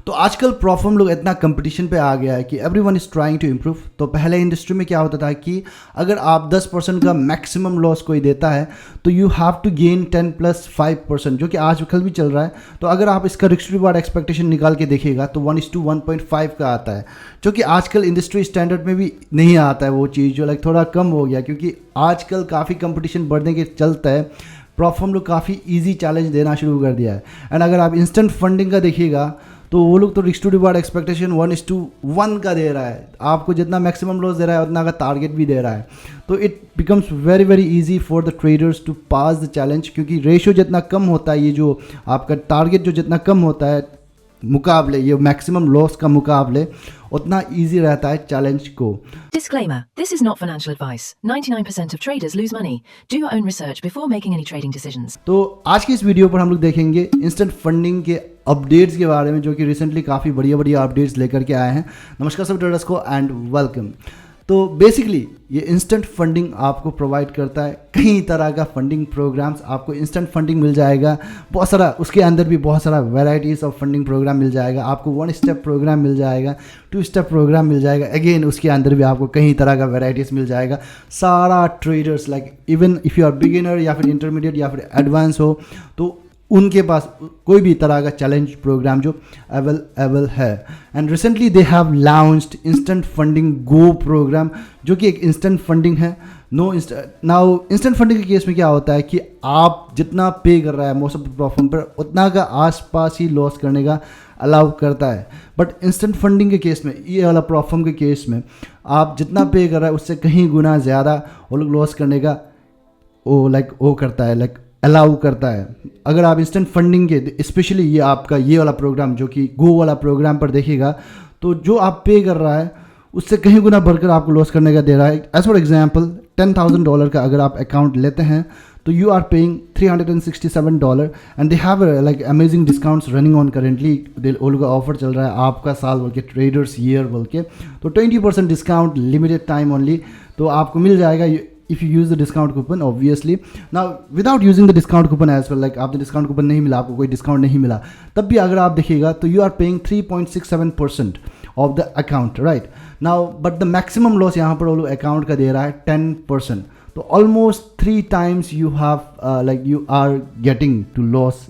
तो आजकल प्रॉफर्म लोग इतना कंपटीशन पे आ गया है कि everyone is trying to improve. तो पहले इंडस्ट्री में क्या होता था कि अगर आप 10% का मैक्सिमम लॉस कोई देता है तो यू हैव टू गेन 10 + 5%, जो कि आजकल भी चल रहा है। तो अगर आप इसका रिस्क रिवार्ड एक्सपेक्टेशन निकाल के देखिएगा तो 1:1.5 का आता है, जो कि आजकल इंडस्ट्री स्टैंडर्ड में भी नहीं आता है। वो चीज़ जो लाइक थोड़ा कम हो गया, क्योंकि आजकल काफ़ी कंपटीशन बढ़ने के चलता है प्रॉफर्म लोग काफ़ी ईजी चैलेंज देना शुरू कर दिया है। एंड अगर आप इंस्टेंट फंडिंग का देखिएगा तो वो लोग तो रिस्क टू रिवार्ड एक्सपेक्टेशन 1:1 का दे रहा है। आपको जितना मैक्सिमम लॉस दे रहा है उतना का टारगेट भी दे रहा है। तो it becomes very very easy for the traders to pass the challenge, क्योंकि रेशियो जितना कम होता है, ये जो आपका टारगेट जो जितना कम होता है मुकाबले ये मैक्सिमम लॉस का मुकाबले, उतना इजी रहता है चैलेंज को। Disclaimer: This is not financial advice. 99% of traders lose money. Do your own research before making any trading decisions. तो आज की इस वीडियो पर हम लोग देखेंगे इंस्टेंट फंडिंग के अपडेट्स के बारे में, जो कि रिसेंटली काफ़ी बढ़िया बढ़िया अपडेट्स लेकर के आए हैं। नमस्कार सब ट्रेडर्स को एंड वेलकम। तो बेसिकली ये इंस्टेंट फंडिंग आपको प्रोवाइड करता है कई तरह का फंडिंग प्रोग्राम्स। आपको इंस्टेंट फंडिंग मिल जाएगा बहुत सारा, उसके अंदर भी बहुत सारा वैराइटीज़ ऑफ फंडिंग प्रोग्राम मिल जाएगा। आपको 1 स्टेप प्रोग्राम मिल जाएगा, 2 स्टेप प्रोग्राम मिल जाएगा, अगेन उसके अंदर भी आपको कई तरह का वैराइटीज़ मिल जाएगा। सारा traders like even if you are beginner या फिर इंटरमीडिएट या फिर एडवांस हो तो उनके पास कोई भी तरह का चैलेंज प्रोग्राम जो अवेलेबल है। And recently they have launched instant funding go programme, जो कि एक इंस्टेंट फंडिंग है। नाउ इंस्टेंट फंडिंग के केस में क्या होता है कि आप जितना पे कर रहा है मोस्ट ऑफ द प्रॉफर्म पर, उतना का आसपास ही लॉस करने का अलाउ करता है। बट इंस्टेंट फंडिंग के केस में, ये वाला प्रॉफर्म के केस में, आप जितना पे कर रहा है उससे कहीं गुना ज़्यादा वो लोग लॉस करने का वो करता है, अलाउ करता है। अगर आप इंस्टेंट फंडिंग के स्पेशली ये आपका ये वाला प्रोग्राम जो कि गो वाला प्रोग्राम पर देखिएगा, तो जो आप पे कर रहा है उससे कहीं गुना बढ़कर आपको लॉस करने का दे रहा है। एज फॉर एग्जांपल $10,000 का अगर आप अकाउंट लेते हैं तो you are paying $367 and they have like amazing discounts running on currently. वो लोग का ऑफर चल रहा है आपका साल बोल के, ट्रेडर्स ईयर बोल के। तो 20% डिस्काउंट, लिमिटेड टाइम ओनली, तो आपको मिल जाएगा if you use the discount coupon obviously. Now without using the discount coupon as well, like आपने discount coupon नहीं मिला, आपको कोई discount नहीं मिला, तब भी अगर आप देखिएगा तो you are paying 3.67% of the account, right? Now but the maximum loss यहाँ पर वो लोग account का दे रहा है 10%, तो almost 3 times you have you are getting to loss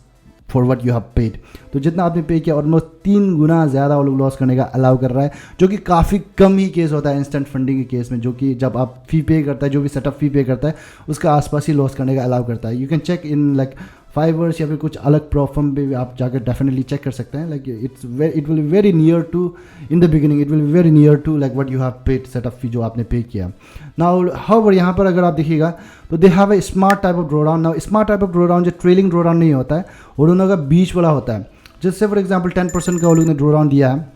for what you have paid. तो जितना आपने पे किया ऑलमोस्ट 3 गुना ज़्यादा वो लोग लॉस करने का अलाउ कर रहा है, जो कि काफ़ी कम ही केस होता है इंस्टेंट फंडिंग के केस में, जो कि जब आप फी पे करता है, जो भी सेटअप फी पे करता है उसका आसपास ही लॉस करने का अलाउ करता है। You can check in like Fiverr's या फिर कुछ अलग प्रोफर्म पे भी आप जाकर डेफिनेटली चेक कर सकते हैं। Like it will very near to in the beginning, it will be very near to like what you have paid setup fee जो आपने पे किया। नाउ हाउएवर यहाँ पर अगर आप देखिएगा तो they have a smart type of drawdown. Now smart type of drawdown जो ट्रेलिंग ड्रॉडाउन नहीं होता है, वो दोनों का बीच वाला होता है। जैसे फॉर एग्जाम्पल 10% का वो लोग ने ड्रॉडाउन दिया है,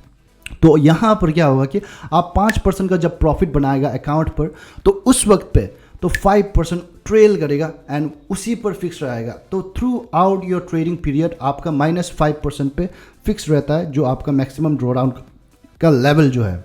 तो यहाँ पर क्या होगा कि आप 5% का जब प्रॉफिट बनाएगा अकाउंट पर, तो उस वक्त पे तो 5% ट्रेल करेगा एंड उसी पर फिक्स रहेगा। तो through out your trading period आपका -5% पे फिक्स रहता है, जो आपका मैक्सिमम ड्रॉडाउन का लेवल जो है।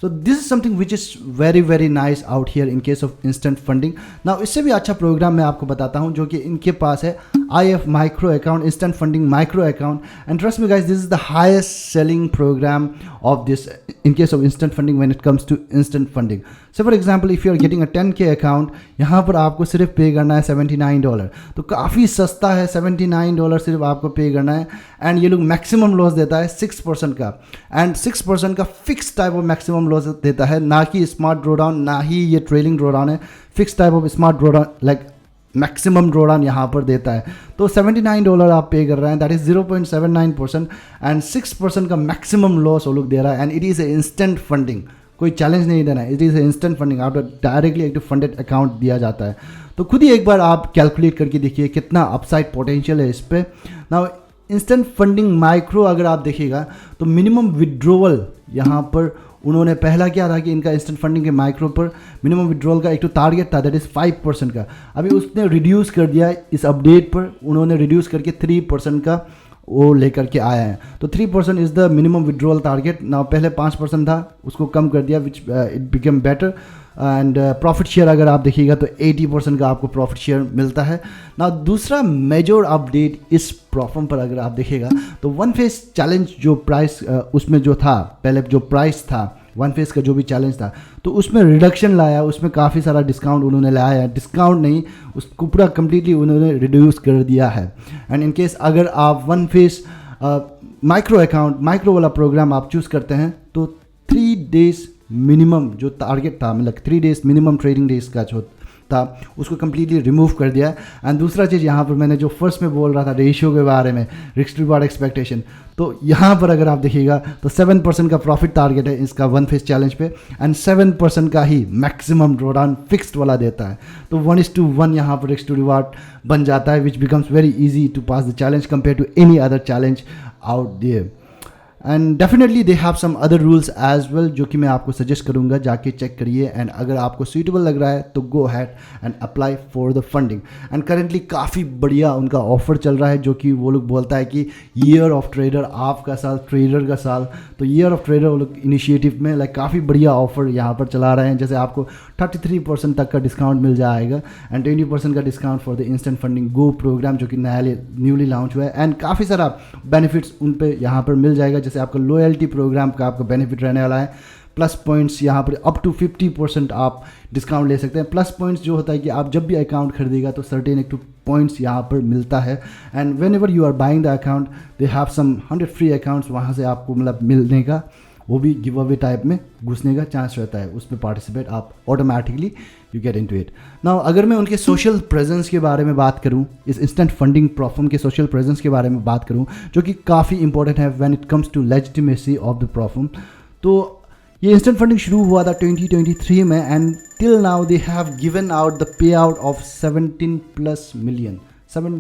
So this is something which is very very nice out here in case of instant funding. Now इससे भी अच्छा प्रोग्राम मैं आपको बताता हूँ, जो कि इनके पास है IF micro account, instant funding micro account. And trust me guys, this is the highest selling programme of this in case of instant funding when it comes to instant funding. So for example, if you are getting a 10K account, यहाँ पर आपको सिर्फ पे करना है $79, तो काफ़ी सस्ता है। $79 सिर्फ आपको पे करना है। एंड ये लोग मैक्सिमम लॉस देता है 6% का, एंड 6% का fix type of maximum loss देता है, ना कि स्मार्ट ड्रॉडाउन, ना ही ये ट्रेलिंग ड्रॉडाउन है। Fix type of smart drawdown like maximum drawdown यहाँ पर देता है। तो $79 आप पे कर रहे हैं, दैट इज़ 0.79%, एंड 6% का मैक्सिमम लॉस वो लोग दे रहा है। And it is a instant funding, कोई चैलेंज नहीं देना है, it is a instant funding. आपको डायरेक्टली एक फंडेड अकाउंट दिया जाता है। तो खुद ही एक बार आप कैलकुलेट करके देखिए कितना अपसाइड पोटेंशियल है इस पर। नाउ इंस्टेंट फंडिंग माइक्रो अगर आप देखिएगा तो मिनिमम विड्रोवल यहाँ पर उन्होंने पहला क्या था कि इनका इंस्टेंट फंडिंग के माइक्रो पर मिनिमम विड्रॉल का एक तो टारगेट था, दैट इज़ 5% का। अभी उसने रिड्यूस कर दिया, इस अपडेट पर उन्होंने रिड्यूस करके 3% का वो लेकर के आया है। तो 3% is the minimum withdrawal target ना, पहले 5% था, उसको कम कर दिया, which it become better. And profit share अगर आप देखिएगा तो 80% का आपको प्रॉफिट शेयर मिलता है ना। दूसरा मेजर अपडेट इस प्रोफॉर्म पर अगर आप देखिएगा तो वन फेस चैलेंज जो प्राइस उसमें जो था, पहले जो प्राइस था वन फेस का जो भी चैलेंज था, तो उसमें रिडक्शन लाया, उसमें काफ़ी सारा डिस्काउंट उन्होंने लाया है। डिस्काउंट नहीं, उसको पूरा कम्प्लीटली उन्होंने रिड्यूस कर दिया है। एंड इन केस अगर आप one face micro account, micro वाला प्रोग्राम आप चूज़ करते हैं तो 3 डेज मिनिमम जो टारगेट था, मतलब 3 डेज मिनिमम ट्रेडिंग डेज का जो था उसको कम्प्लीटली रिमूव कर दिया है। एंड दूसरा चीज़ यहाँ पर मैंने जो फर्स्ट में बोल रहा था रेशियो के बारे में, रिस्क रिवार्ड एक्सपेक्टेशन, तो यहाँ पर अगर आप देखिएगा तो 7% का प्रॉफिट टारगेट है इसका वन फेस चैलेंज पे, एंड 7% का ही मैक्सिमम ड्रॉडाउन फिक्स्ड वाला देता है। तो 1:1 यहाँ पर रिस्क टू रिवार्ड बन जाता है, which becomes very easy to pass the challenge compare to any other challenge out there. And definitely they have some other rules as well, जो कि मैं आपको सजेस्ट करूंगा, जाके चेक करिए। एंड अगर आपको सूटेबल लग रहा है तो go had and apply for the funding. And currently काफ़ी बढ़िया उनका ऑफर चल रहा है, जो कि वो लोग बोलता है कि ईयर ऑफ ट्रेडर, आपका साल, ट्रेडर का साल। तो ईयर ऑफ ट्रेडर वो लोग इनिशिएटिव में लाइक काफ़ी बढ़िया ऑफर यहाँ पर चला रहे हैं, जैसे आपको 33% तक का डिस्काउंट मिल जाएगा एंड 20% का discount for the instant funding go programme, जो कि न्यूली लॉन्च हुआ है। एंड काफ़ी सारा बेनिफिट्स उन पर यहाँ पर मिल जाएगा, जैसे आपका लॉयल्टी प्रोग्राम का आपका बेनिफिट रहने वाला है, प्लस पॉइंट्स यहाँ पर अप टू 50% आप डिस्काउंट ले सकते हैं। प्लस पॉइंट्स जो होता है कि आप जब भी अकाउंट खरीदेगा तो सर्टेन एक टू पॉइंट्स यहाँ पर मिलता है। And whenever you are buying the account they have some 100 free accounts वहाँ से आपको मतलब मिलने का, वो भी गिव अवे टाइप में घुसने का चांस रहता है, उसमें पार्टिसिपेट आप automatically you get into it. Now अगर मैं उनके सोशल प्रेजेंस के बारे में बात करूं, इस इंस्टेंट फंडिंग प्रोफॉर्म के सोशल प्रेजेंस के बारे में बात करूं, जो कि काफ़ी इंपॉर्टेंट है when it comes to legitimacy of the prop firm. तो ये इंस्टेंट फंडिंग शुरू हुआ था 2023 में and till now they have given out the payout of 17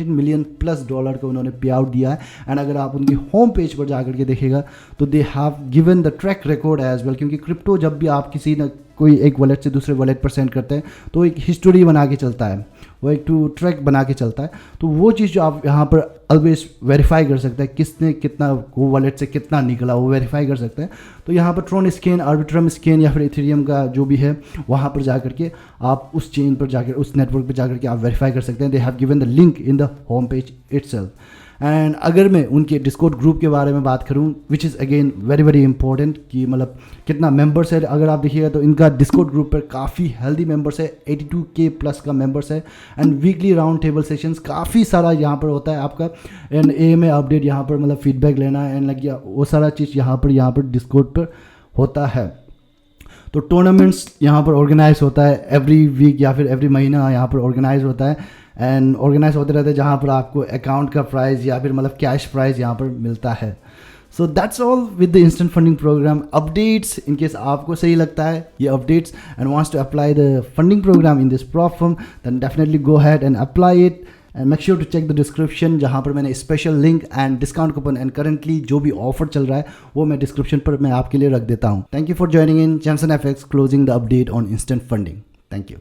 million plus dollar का उन्होंने पे आउट दिया है। एंड अगर आप उनकी होम पेज पर जाकर के देखेगा तो they have given the track record as well, क्योंकि क्रिप्टो जब भी आप किसी न कोई एक वॉलेट से दूसरे वॉलेट पर सेंड करते हैं तो एक हिस्टोरी बना के चलता है, वो एक टू ट्रैक बना के चलता है। तो वो चीज़ जो आप यहाँ पर ऑलवेज वेरीफाई कर सकते हैं, किसने कितना वो वॉलेट से कितना निकला वो वेरीफाई कर सकते हैं। तो यहाँ पर ट्रोन स्कैन, आर्बिट्रम स्कैन या फिर इथेरियम का जो भी है वहाँ पर जाकर के आप उस चेन पर जाकर, उस नेटवर्क पर जाकर के आप वेरीफाई कर सकते हैं। दे have given the link in the home page itself. And अगर मैं उनके डिस्कॉर्ड ग्रुप के बारे में बात करूं, which is again very very important कि मतलब कितना मेंबर्स है, अगर आप देखिएगा तो इनका डिस्कॉर्ड ग्रुप पर काफ़ी हेल्दी मेंबर्स है, 82K प्लस का मेंबर्स है। And weekly round table sessions काफ़ी सारा यहाँ पर होता है आपका, एंड AMA अपडेट यहाँ पर मतलब फीडबैक लेना एंड लग गया वो सारा चीज़ यहाँ पर डिस्कॉर्ड पर होता है। तो टूर्नामेंट्स यहाँ पर ऑर्गेनाइज होता है एवरी वीक या फिर एवरी महीना यहाँ पर ऑर्गेनाइज होता है एंड ऑर्गेनाइज होते रहते हैं, जहाँ पर आपको अकाउंट का प्राइज़ या फिर मतलब कैश प्राइज़ यहाँ पर मिलता है। So that's all with the instant funding program updates. In case आपको सही लगता है ये updates and wants to apply the funding program in this platform, then definitely go had and apply it and make sure to check the description, जहाँ पर मैंने special link and discount coupon and currently जो भी offer चल रहा है वो मैं डिस्क्रिप्शन पर मैं आपके लिए रख देता हूँ। Thank you for joining in Johnson FX closing the update on instant funding. Thank you.